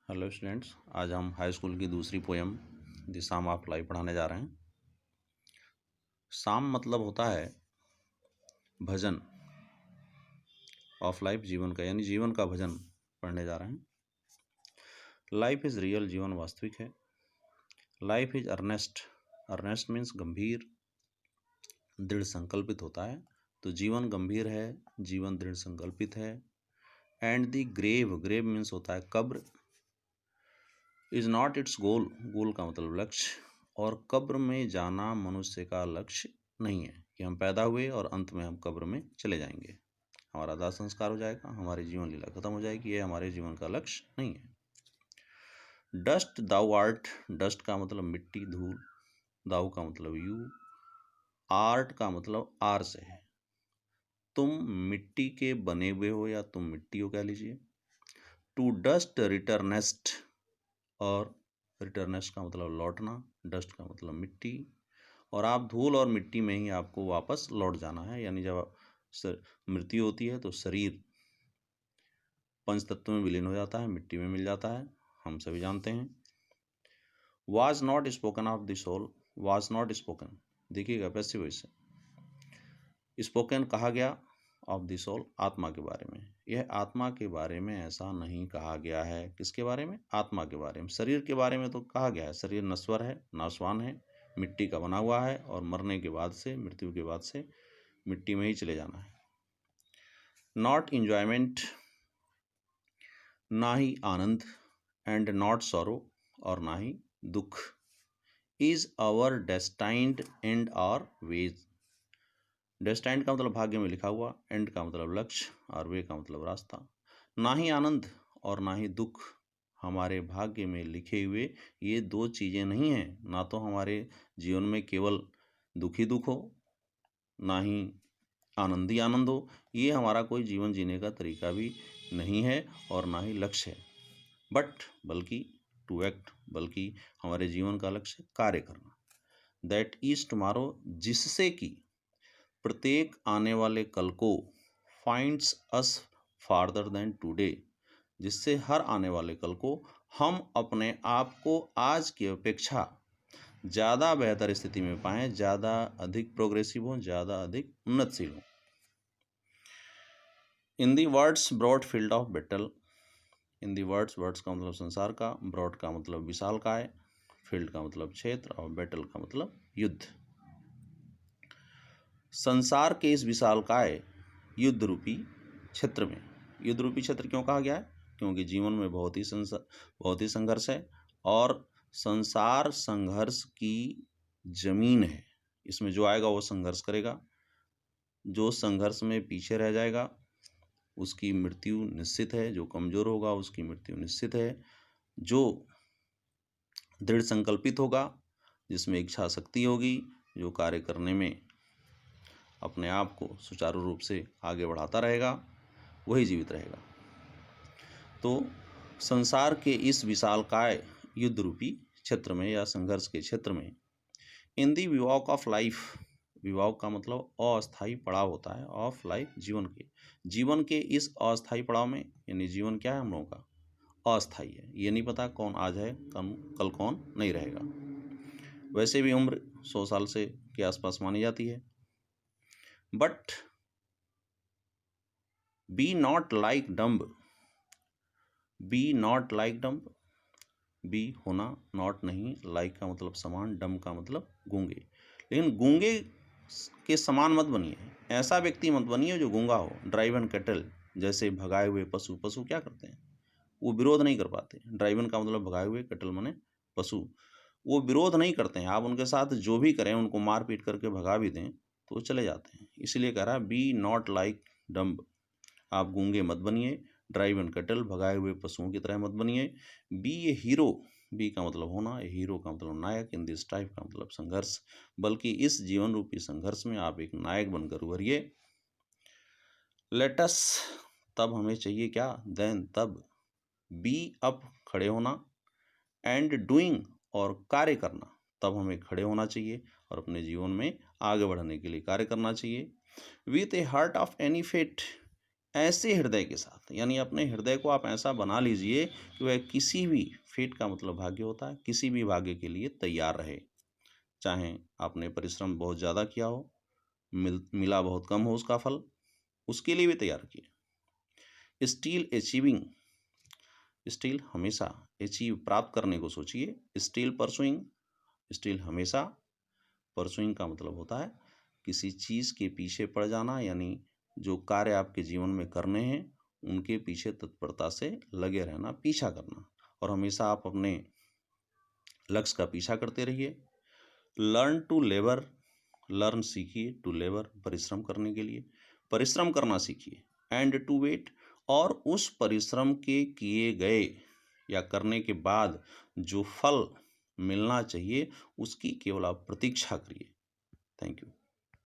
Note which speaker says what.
Speaker 1: Hello students, आज हम high school की दूसरी poem the psalm of life पढ़ाने जा रहे हैं। साम मतलब होता है भजन, ऑफ लाइफ जीवन का, यानी जीवन का भजन पढ़ने जा रहे हैं। लाइफ इज़ रियल, जीवन वास्तविक है। Life is earnest, earnest means गंभीर, दृढ़ संकल्पित होता है। तो जीवन गंभीर है, जीवन दृढ़ संकल्पित है। And the grave, grave means होता है कब्र, is not its goal, goal का मतलब लक्ष्य, और कब्र में जाना मनुष्य का लक्ष्य नहीं है कि हम पैदा हुए और अंत में हम कब्र में चले जाएंगे, हमारा दाह संस्कार हो जाएगा, हमारी जीवन लीला खत्म हो जाएगी। ये हमारे जीवन का लक्ष्य नहीं है। डस्ट दाउ आर्ट, डस्ट का मतलब मिट्टी, धूल, दाउ का मतलब यू, आर्ट का मतलब आर से है। तुम मिट्टी के बने हुए हो या तुम मिट्टी हो, कह लीजिए। टू डस्ट रिटर्नेस्ट, और रिटर्नेस्ट का मतलब लौटना, डस्ट का मतलब मिट्टी, और आप धूल और मिट्टी में ही आपको वापस लौट जाना है। यानी जब मृत्यु होती है तो शरीर पंच तत्व में विलीन हो जाता है, मिट्टी में मिल जाता है, हम सभी जानते हैं। Was not spoken of the soul, was not spoken, देखिएगा पैसिव वॉइस से, स्पोकन कहा गया, ऑफ द सोल आत्मा के बारे में। यह आत्मा के बारे में ऐसा नहीं कहा गया है। किसके बारे में? आत्मा के बारे में। शरीर के बारे में तो कहा गया है, शरीर नश्वर है, नाशवान है, मिट्टी का बना हुआ है, और मरने के बाद से, मृत्यु के बाद से मिट्टी में ही चले जाना है। नॉट इंजॉयमेंट, ना ही आनंद, एंड नॉट सॉरो, और ना ही दुख, is our destined end or way. Destined का मतलब भाग्य में लिखा हुआ, एंड का मतलब लक्ष्य, और वे का मतलब रास्ता। ना ही आनंद और ना ही दुख हमारे भाग्य में लिखे हुए ये दो चीज़ें नहीं हैं। ना तो हमारे जीवन में केवल दुख ही दुख हो, ना ही आनंद ही आनंद हो। ये हमारा कोई जीवन जीने का तरीका भी नहीं है, और ना ही लक्ष्य है। बल्कि टू एक्ट, बल्कि हमारे जीवन का लक्ष्य कार्य करना। दैट इज टुमारो, जिससे कि प्रत्येक आने वाले कल को, फाइंड्स अस फार्दर देन टुडे, जिससे हर आने वाले कल को हम अपने आप को आज की अपेक्षा ज़्यादा बेहतर स्थिति में पाएं, ज़्यादा अधिक प्रोग्रेसिव हों, ज़्यादा अधिक उन्नतशील हों। In the words broad field of battle, in the words, words का मतलब संसार का, ब्रॉड का मतलब विशाल काय, फील्ड का मतलब क्षेत्र, और बैटल का मतलब युद्ध। संसार के इस विशालकाय युद्ध रूपी क्षेत्र में, युद्ध रूपी क्षेत्र क्यों कहा गया है? क्योंकि जीवन में बहुत ही संघर्ष है, और संसार संघर्ष की जमीन है। इसमें जो आएगा वो संघर्ष करेगा, जो संघर्ष में पीछे रह जाएगा उसकी मृत्यु निश्चित है, जो कमजोर होगा उसकी मृत्यु निश्चित है, जो दृढ़ संकल्पित होगा, जिसमें इच्छा शक्ति होगी, जो कार्य करने में अपने आप को सुचारू रूप से आगे बढ़ाता रहेगा, वही जीवित रहेगा। तो संसार के इस विशालकाय युद्ध रूपी क्षेत्र में या संघर्ष के क्षेत्र में, इन दी विवॉक ऑफ लाइफ, विवॉक का मतलब अस्थायी पड़ाव होता है, ऑफ लाइफ जीवन के इस अस्थायी पड़ाव में, यानी जीवन क्या है हम लोगों का? अस्थायी है। ये नहीं पता कौन आज है, कल कौन नहीं रहेगा। वैसे भी उम्र 100 साल से के आसपास मानी जाती है। But be not like dumb, be not like dumb, be होना, नॉट नहीं, लाइक का मतलब समान, डम्ब का मतलब गूंगे। लेकिन गूंगे के समान मत बनिए, ऐसा व्यक्ति मत बनिए जो गूंगा हो। ड्राइव एंड कैटल, जैसे भगाए हुए पशु, पशु क्या करते हैं? वो विरोध नहीं कर पाते। ड्राइवन का मतलब भगाए हुए, कैटल माने पशु, वो विरोध नहीं करते हैं। आप उनके साथ जो भी करें, उनको मार पीट करके भगा भी दें तो वो चले जाते हैं। इसलिए कह रहा है बी नॉट लाइक डम्ब, आप गूंगे मत बनिए, ड्राइव एंड कैटल, भगाए हुए पशुओं की तरह मत बनिए। बी ए हीरो, बी का मतलब होना, हीरो का मतलब नायक, इन दिस टाइप का मतलब संघर्ष, बल्कि इस जीवन रूपी संघर्ष में आप एक नायक बनकर उभरिए। लेटस, तब हमें चाहिए क्या? देन, तब, बी अप, खड़े होना, एंड डूइंग, और कार्य करना, तब हमें खड़े होना चाहिए और अपने जीवन में आगे बढ़ने के लिए कार्य करना चाहिए। With a heart of any fate, ऐसे हृदय के साथ, यानी अपने हृदय को आप ऐसा बना लीजिए कि वह किसी भी फेट का मतलब भाग्य होता है, किसी भी भाग्य के लिए तैयार रहे। चाहे आपने परिश्रम बहुत ज़्यादा किया हो, मिला बहुत कम हो उसका फल, उसके लिए भी तैयार किए। स्टील हमेशा अचीव प्राप्त करने को सोचिए। स्टील परसुइंग, स्टील हमेशा, परसुइंग का मतलब होता है किसी चीज़ के पीछे पड़ जाना, यानी जो कार्य आपके जीवन में करने हैं उनके पीछे तत्परता से लगे रहना, पीछा करना, और हमेशा आप अपने लक्ष्य का पीछा करते रहिए। लर्न टू लेबर, लर्न सीखिए, टू लेबर परिश्रम करने के लिए, परिश्रम करना सीखिए। एंड टू वेट, और उस परिश्रम के किए गए या करने के बाद जो फल मिलना चाहिए उसकी केवल आप प्रतीक्षा करिए। Thank you.